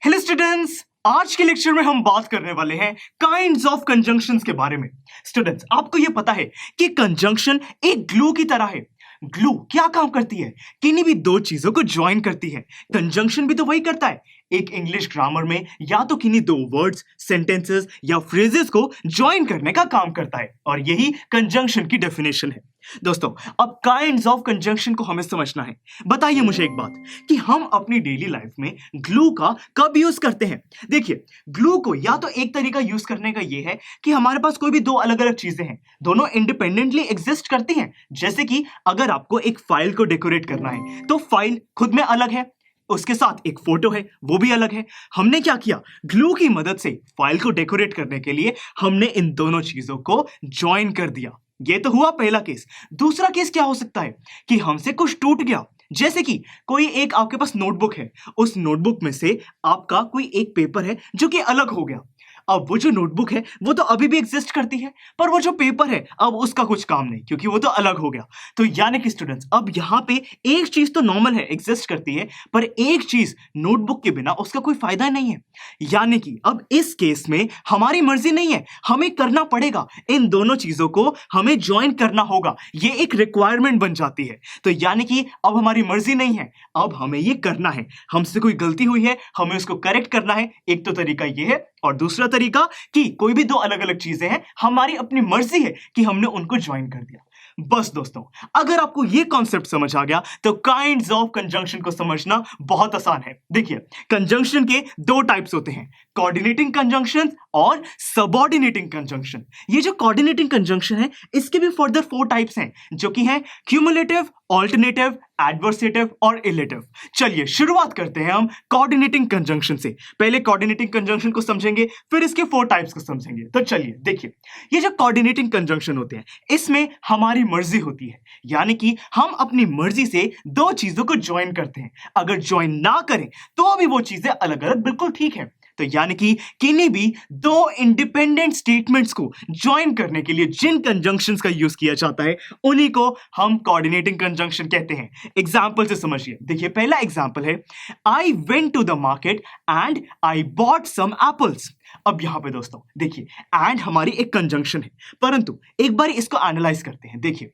Hello students, आज के lecture में हम बात करने वाले हैं काइंड्स ऑफ कंजंक्शंस के बारे में। स्टूडेंट्स, आपको यह पता है कि कंजंक्शन एक ग्लू की तरह है। ग्लू क्या काम करती है? किन्हीं भी दो चीजों को ज्वाइन करती है। कंजंक्शन भी तो वही करता है। एक इंग्लिश ग्रामर में या तो किन्हीं दो वर्ड्स, सेंटेंसेस या फ्रेजेस को ज्वाइन करने का काम करता है, और यही कंजंक्शन की डेफिनेशन है। दोस्तों, अब काइंड्स ऑफ कंजंक्शन को हमें समझना है। बताइए मुझे एक बात कि हम अपनी डेली लाइफ में ग्लू का कब यूज करते हैं? देखिए, ग्लू को या तो एक तरीका यूज करने का यह है कि हमारे पास कोई भी दो अलग अलग चीजें हैं, दोनों इंडिपेंडेंटली एग्जिस्ट करती हैं। जैसे कि अगर आपको एक फाइल को डेकोरेट करना है तो फाइल खुद में अलग है, उसके साथ एक फोटो है, वो भी अलग है। हमने क्या किया? ग्लू की मदद से फाइल को डेकोरेट करने के लिए हमने इन दोनों चीजों को ज्वाइन कर दिया। ये तो हुआ पहला केस। दूसरा केस क्या हो सकता है कि हमसे कुछ टूट गया। जैसे कि कोई एक आपके पास नोटबुक है, उस नोटबुक में से आपका कोई एक पेपर है जो कि अलग हो गया। अब वो जो नोटबुक है वो तो अभी भी एग्जिस्ट करती है, पर वो जो पेपर है अब उसका कुछ काम नहीं, क्योंकि वो तो अलग हो गया। तो यानी कि स्टूडेंट्स, अब यहाँ पे एक चीज तो नॉर्मल है, एग्जिस्ट करती है, पर एक चीज नोटबुक के बिना उसका कोई फायदा नहीं है। यानी कि अब इस केस में हमारी मर्जी नहीं है, हमें करना पड़ेगा। इन दोनों चीजों को हमें ज्वाइन करना होगा, ये एक रिक्वायरमेंट बन जाती है। तो यानी कि अब हमारी मर्जी नहीं है, अब हमें ये करना है। हमसे कोई गलती हुई है, हमें उसको करेक्ट करना है। एक तो तरीका ये है, और दूसरा तरीका कि कोई भी दो अलग अलग चीजें हैं, हमारी अपनी मर्जी है कि हमने उनको ज्वाइन कर दिया। बस दोस्तों, अगर आपको यह कॉन्सेप्ट समझ आ गया तो काइंड्स ऑफ कंजंक्शन को समझना बहुत आसान है। देखिए, कंजंक्शन के दो टाइप्स होते हैं, कोऑर्डिनेटिंग कंजंक्शन और सबऑर्डिनेटिंग कंजंक्शन। ये जो कोऑर्डिनेटिंग कंजंक्शन है, इसके भी फर्दर 4 टाइप्स हैं, जो कि हैं क्यूमुलेटिव, ऑल्टरनेटिव, एडवर्सेटिव और इलेटिव। चलिए शुरुआत करते हैं हम कोऑर्डिनेटिंग कंजंक्शन से। पहले कोऑर्डिनेटिंग कंजंक्शन को समझेंगे, फिर इसके 4 टाइप्स को समझेंगे। तो चलिए देखिए, ये जो कोऑर्डिनेटिंग कंजंक्शन होते हैं, इसमें हमारी मर्जी होती है। यानी कि हम अपनी मर्जी से दो चीजों को ज्वाइन करते हैं। अगर ज्वाइन ना करें तो भी वो चीजें अलग अलग बिल्कुल ठीक है। तो यानी कि किन्हीं भी दो इंडिपेंडेंट स्टेटमेंट्स को ज्वाइन करने के लिए जिन कंजंक्शंस का यूज किया जाता है, उन्हीं को हम कोऑर्डिनेटिंग कंजंक्शन कहते हैं। एग्जांपल से समझिए। देखिए, पहला एग्जांपल है, I went to the market and I bought some apples. अब यहां पे दोस्तों देखिए, एंड हमारी एक कंजंक्शन है, परंतु एक बार इसको एनालाइज करते हैं। देखिए,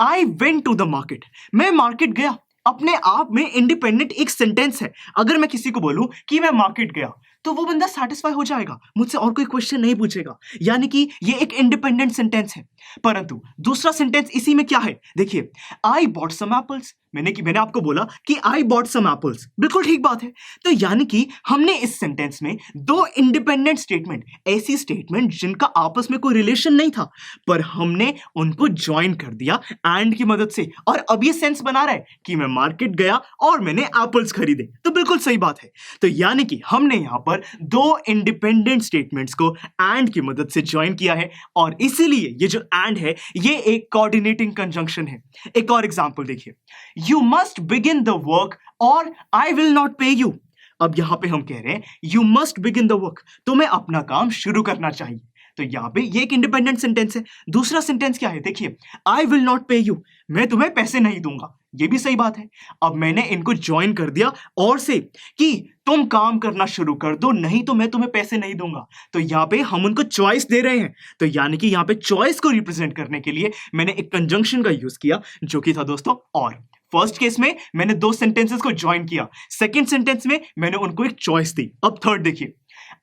I went to the market, मैं मार्केट गया, अपने आप में इंडिपेंडेंट एक सेंटेंस है। अगर मैं किसी को बोलूं कि मैं मार्केट गया, तो वो बंदा सेटिस्फाई हो जाएगा, मुझसे और कोई क्वेश्चन नहीं पूछेगा। यानी कि ये एक इंडिपेंडेंट सेंटेंस है। परंतु दूसरा सेंटेंस इसी में क्या है? देखिए, आई बॉट सम एप्पल्स, मैंने आपको बोला कि आई बॉट सम एप्पल्स, बिल्कुल ठीक बात है। तो यानी कि हमने इस सेंटेंस में दो इंडिपेंडेंट स्टेटमेंट, ऐसी स्टेटमेंट जिनका आपस में कोई रिलेशन नहीं था, पर हमने उनको ज्वाइन कर दिया एंड की मदद से, और अब ये सेंस बना रहा है कि मैं मार्केट गया और मैंने एप्पल्स खरीदे। तो बिल्कुल सही बात है। तो यानी कि हमने यहां पर दो इंडिपेंडेंट स्टेटमेंट्स को एंड की मदद से ज्वाइन किया है, और इसीलिए ये जो एंड है, ये एक कोऑर्डिनेटिंग कंजंक्शन है। एक और एग्जांपल देखिए, You must begin the work or I will not pay you। अब यहां पे हम कह रहे हैं you must begin the work, तुम्हें अपना काम शुरू करना चाहिए। तो यहां पे ये एक इंडिपेंडेंट सेंटेंस है। दूसरा सेंटेंस क्या है? देखिए, I will not pay you, मैं तुम्हें पैसे नहीं दूंगा। ये भी सही बात है। अब मैंने इनको ज्वाइन कर दिया और से कि तुम काम करना शुरू कर दो, नहीं तो मैं तुम्हें पैसे नहीं दूंगा। तो यहां पे हम उनको चॉइस दे रहे हैं। तो यानी कि यहां पे चॉइस को रिप्रेजेंट करने के लिए मैंने एक कंजंक्शन का यूज किया, जो कि था दोस्तों और। फर्स्ट केस में मैंने दो सेंटेंसेस को ज्वाइन किया, सेकंड सेंटेंस में मैंने उनको एक चॉइस दी। अब थर्ड देखिए,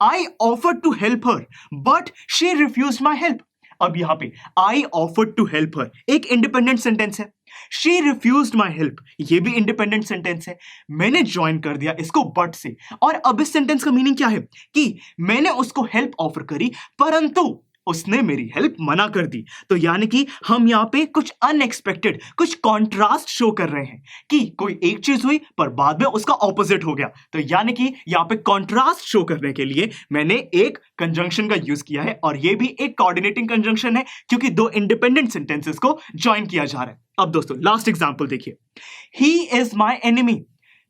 I offered to help her but she refused my help. अब यहां पे I offered to help her एक इंडिपेंडेंट सेंटेंस है, शी रिफ्यूज्ड माय हेल्प ये भी इंडिपेंडेंट सेंटेंस है। मैंने ज्वाइन कर दिया इसको बट से, और अब इस सेंटेंस का मीनिंग क्या है कि मैंने उसको हेल्प ऑफर करी, परंतु उसने मेरी हेल्प मना कर दी। तो यानी कि हम यहाँ पे कुछ अनएक्सपेक्टेड, कुछ कॉन्ट्रास्ट शो कर रहे हैं कि कोई एक चीज हुई पर बाद में उसका ऑपोजिट हो गया। तो यानी कि यहाँ पे कॉन्ट्रास्ट शो करने के लिए मैंने एक कंजंक्शन का यूज किया है, और ये भी एक कोऑर्डिनेटिंग कंजंक्शन है, क्योंकि दो इंडिपेंडेंट सेंटेंसेस को ज्वाइन किया जा रहा है। अब दोस्तों लास्ट एग्जांपल देखिए, he is my enemy,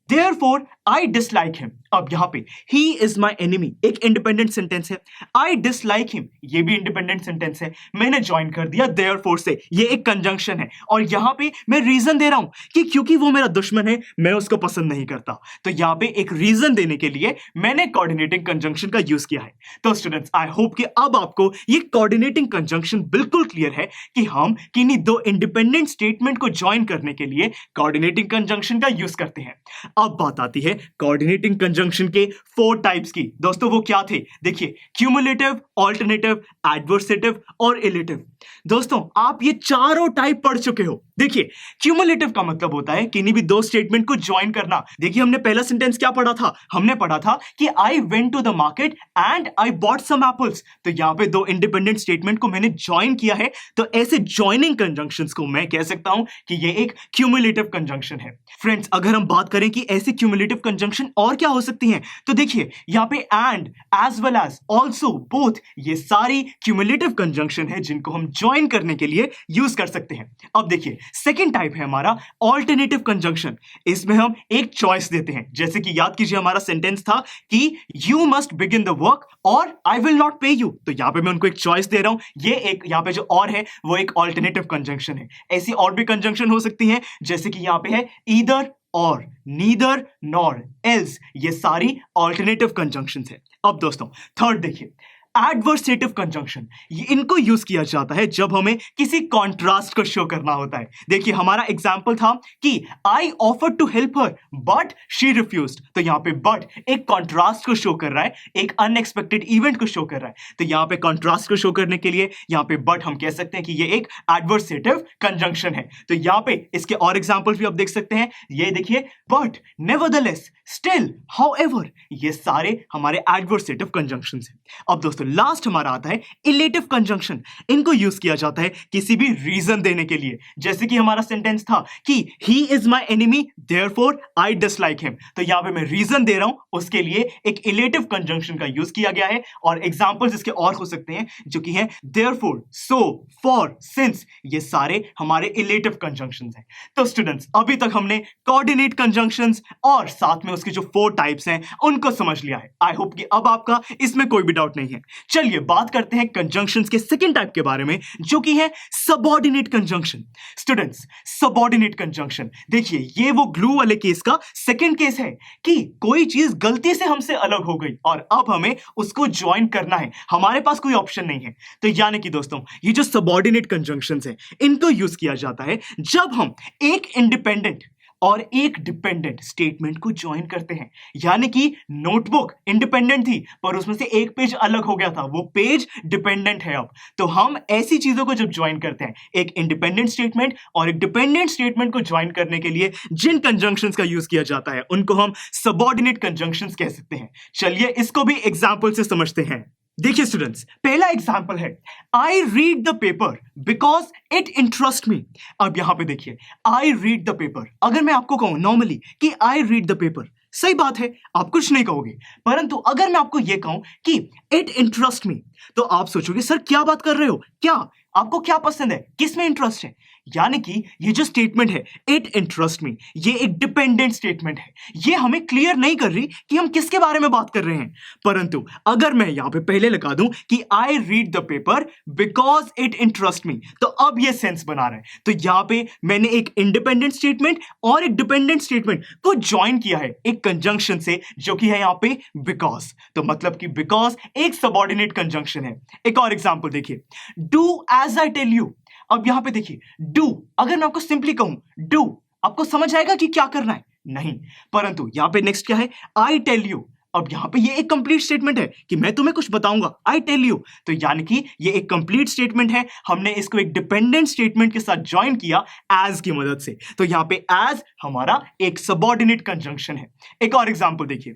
Therefore, I dislike him. अब यहां पे he is my enemy एक इंडिपेंडेंट सेंटेंस है. I dislike him ये भी इंडिपेंडेंट सेंटेंस है. मैंने ज्वाइन कर दिया therefore से, ये एक कंजंक्शन है. और यहां पे मैं रीजन दे रहा हूं कि क्योंकि वो मेरा दुश्मन है, मैं उसको पसंद नहीं करता. तो यहां पे एक रीजन देने के लिए मैंने कोऑर्डिनेटिंग कंजंक्शन का यूज किया है. तो स्टूडेंट्स, आई होप कि अब आपको ये कोऑर्डिनेटिंग कंजंक्शन बिल्कुल क्लियर है कि हम किन्हीं दो इंडिपेंडेंट स्टेटमेंट को ज्वाइन करने के लिए कोऑर्डिनेटिंग कंजंक्शन का यूज करते हैं. अब बात आती है कोऑर्डिनेटिंग कंजंक्शन के 4 टाइप्स की. दोस्तों वो क्या थे? देखिए, क्यूमुलेटिव, ऑल्टरनेटिव, एडवर्सेटिव और इलेटिव. दोस्तों आप ये चारों टाइप पढ़ चुके हो. देखिए, क्यूमुलेटिव का मतलब होता है किन्हीं भी दो स्टेटमेंट को ज्वाइन करना. देखिए, हमने पहला सेंटेंस क्या पढ़ा था? हमने पढ़ा था कि I went to the market and I bought some apples. तो यहां पे दो इंडिपेंडेंट स्टेटमेंट को मैंने ज्वाइन किया है. तो ऐसे ज्वाइनिंग कंजंक्शंस को मैं कह सकता हूं कि ये एक क्यूमुलेटिव कंजंक्शन है. फ्रेंड्स, अगर हम बात करें कि ऐसे क्यूमुलेटिव कंजंक्शन और क्या हो सकती हैं, तो देखिए यहां पे and, as well as, also, both, ये सारी क्यूमुलेटिव कंजंक्शन है जिनको हम ज्वाइन करने के लिए यूज कर सकते हैं. अब देखिए, सेकेंड टाइप है हमारा ऑल्टरनेटिव कंजंक्शन. इसमें हम एक चॉइस देते हैं. जैसे कि याद कीजिए हमारा सेंटेंस था कि you must begin the work और आई विल नॉट पे यू. तो यहां पे मैं उनको एक चॉइस दे रहा हूं. ये एक यहां पे जो और है वो एक ऑल्टरनेटिव कंजंक्शन है. ऐसी और भी कंजंक्शन हो सकती है, जैसे कि यहां पे है ईदर और, नीदर नॉर, एल्स. ये सारी ऑल्टरनेटिव कंजंक्शंस है. अब दोस्तों थर्ड देखिए, एडवर्सेटिव कंजंक्शन. ये इनको यूज किया जाता है जब हमें किसी कॉन्ट्रास्ट को शो करना होता है. देखिए, हमारा एग्जांपल था कि I offered to help her but she refused. तो यहां पे बट एक कॉन्ट्रास्ट को शो कर रहा है, एक अनएक्सपेक्टेड इवेंट को शो कर रहा है. तो यहां पे कॉन्ट्रास्ट को शो करने के लिए यहां पे बट हम कह सकते हैं कि ये एक एडवर्सेटिव कंजंक्शन है. तो यहां पे इसके और एग्जांपल्स भी आप देख सकते हैं. ये देखिए, बट, नेवरदलेस, स्टिल, हाउएवर, ये सारे हमारे एडवर्सेटिव कंजंक्शंस हैं. अब दोस्तों लास्ट हमारा आता है इलेटिव कंजंक्शन. इनको यूज किया जाता है किसी भी रीजन देने के लिए. जैसे कि हमारा सेंटेंस था कि he is my enemy therefore I dislike him. तो यहां पे मैं रीजन दे रहा हूं, उसके लिए एक इलेटिव कंजंक्शन का यूज किया गया है. और एग्जांपल्स इसके और हो सकते हैं जो कि हैं देयरफॉर, सो, फॉर, सिंस. ये सारे हमारे इलेटिव कंजंक्शंस हैं. तो स्टूडेंट्स, अभी तक हमने कोऑर्डिनेट कंजंक्शंस और साथ में उसके जो 4 टाइप्स हैं उनको समझ लिया है. आई होप कि अब आपका इसमें कोई भी डाउट नहीं है. चलिए बात करते हैं कंजंक्शंस के सेकंड टाइप के बारे में, जो कि है subordinate conjunction. Students, subordinate conjunction, देखिए ये वो ग्लू वाले केस का सेकंड केस है कि कोई चीज गलती से हमसे अलग हो गई और अब हमें उसको ज्वाइन करना है, हमारे पास कोई ऑप्शन नहीं है. तो यानी कि दोस्तों, ये जो सबऑर्डिनेट कंजंक्शंस है इनको यूज किया जाता है जब हम एक इंडिपेंडेंट और एक डिपेंडेंट स्टेटमेंट को ज्वाइन करते हैं. यानी कि नोटबुक इंडिपेंडेंट थी पर उसमें से एक पेज अलग हो गया था, वो पेज डिपेंडेंट है अब. तो हम ऐसी चीजों को जब ज्वाइन करते हैं, एक इंडिपेंडेंट स्टेटमेंट और एक डिपेंडेंट स्टेटमेंट को ज्वाइन करने के लिए जिन कंजंक्शंस का यूज किया जाता है उनको हम सबऑर्डिनेट कंजंक्शंस कह सकते हैं. चलिए इसको भी एग्जांपल से समझते हैं. देखिए स्टूडेंट्स, पहला एग्जाम्पल है I read the paper because it interest me. अब यहां पे देखिए, आई रीड द पेपर. अगर मैं आपको कहूं नॉर्मली कि आई रीड द पेपर, सही बात है, आप कुछ नहीं कहोगे. परंतु अगर मैं आपको यह कहूं कि इट इंटरेस्ट मी, तो आप सोचोगे सर क्या बात कर रहे हो, क्या आपको क्या पसंद है, किस में इंटरेस्ट है. यानी कि ये जो स्टेटमेंट है इट इंटरेस्ट मी, ये एक डिपेंडेंट स्टेटमेंट है. ये हमें क्लियर नहीं कर रही कि हम किसके बारे में बात कर रहे हैं. परंतु अगर मैं यहां पे पहले लगा दूं कि I read the paper because it interest me, तो अब ये सेंस बना रहा है. तो यहां पे मैंने एक इंडिपेंडेंट स्टेटमेंट और एक डिपेंडेंट स्टेटमेंट को ज्वाइन किया है एक कंजंक्शन से, जो कि है यहां पे बिकॉज. तो मतलब कि बिकॉज एक सबऑर्डिनेट कंजंक्शन है. एक और एग्जांपल देखिए, do as I tell you. अब यहां पे देखिए, डू, अगर मैं आपको सिंपली कहूं डू, आपको समझ आएगा कि क्या करना है? नहीं. परंतु यहां पे नेक्स्ट क्या है, आई टेल यू. अब यहां पे ये एक कंप्लीट स्टेटमेंट है कि मैं तुम्हें कुछ बताऊंगा, आई टेल यू. तो यानी कि ये एक कंप्लीट स्टेटमेंट है, हमने इसको एक डिपेंडेंट स्टेटमेंट के साथ ज्वाइन किया एज की मदद से. तो यहां पे एज हमारा एक सबऑर्डिनेट कंजंक्शन है. एक और एग्जांपल देखिए,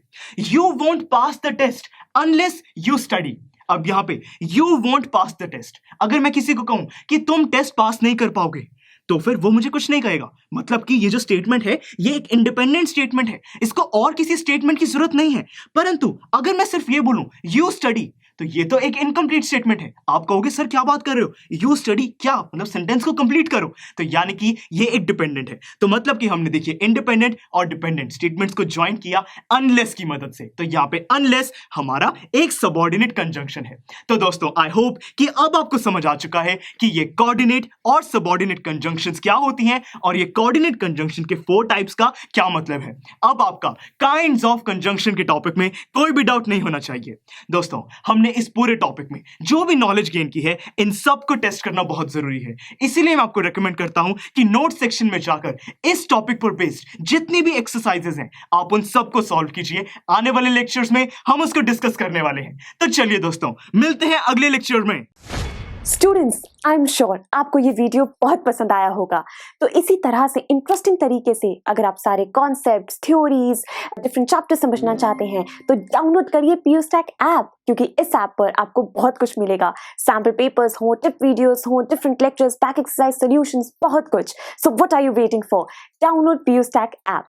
you won't pass the test unless you study. अब यहां पे you won't pass the test, अगर मैं किसी को कहूं कि तुम टेस्ट पास नहीं कर पाओगे, तो फिर वो मुझे कुछ नहीं कहेगा. मतलब कि ये जो स्टेटमेंट है ये एक इंडिपेंडेंट स्टेटमेंट है, इसको और किसी स्टेटमेंट की जरूरत नहीं है. परंतु अगर मैं सिर्फ ये बोलूं यू स्टडी, तो ये तो एक इनकम्प्लीट स्टेटमेंट है। आप कहोगे सर क्या बात कर रहे हो, यू स्टडी क्या मतलब सेंटेंस को कंप्लीट करो। तो यानी कि ये एक डिपेंडेंट है। तो मतलब कि हमने देखिए इंडिपेंडेंट और डिपेंडेंट स्टेटमेंट्स को ज्वाइन किया अनलेस की मदद से। तो यहाँ पे अनलेस हमारा एक सबऑर्डिनेट कंजंक्शन है। तो दोस्तों आई होप कि अब आपको समझ आ चुका है कि ये कोऑर्डिनेट और सबऑर्डिनेट कंजंक्शंस क्या होती हैं और ये कोऑर्डिनेट कंजंक्शन के 4 टाइप्स का क्या मतलब है। अब आपका काइंड्स ऑफ कंजंक्शन के टॉपिक में कोई भी डाउट नहीं होना चाहिए। दोस्तों हमने इस पूरे टॉपिक में जो भी नॉलेज गेन की है इन सब को टेस्ट करना बहुत जरूरी है। इसीलिए मैं आपको रेकमेंड करता हूं कि नोट सेक्शन में जाकर इस टॉपिक पर बेस्ड जितनी भी एक्सरसाइजेस हैं आप उन सबको सॉल्व कीजिए। आने वाले लेक्चर्स में हम उसको डिस्कस करने वाले हैं। तो चलिए दोस्तों मिलते हैं अगले लेक्चर में। स्टूडेंट्स, आई एम श्योर आपको ये वीडियो बहुत पसंद आया होगा। तो इसी तरह से इंटरेस्टिंग तरीके से अगर आप सारे कॉन्सेप्ट्स, थ्योरीज, डिफरेंट चैप्टर समझना चाहते हैं तो डाउनलोड करिए PUSTAC ऐप, क्योंकि इस ऐप पर आपको बहुत कुछ मिलेगा। सैम्पल पेपर्स हो, टिप वीडियोस हो, different lectures, back exercise solutions, बहुत कुछ। So what are you waiting for? Download PUSTAC app.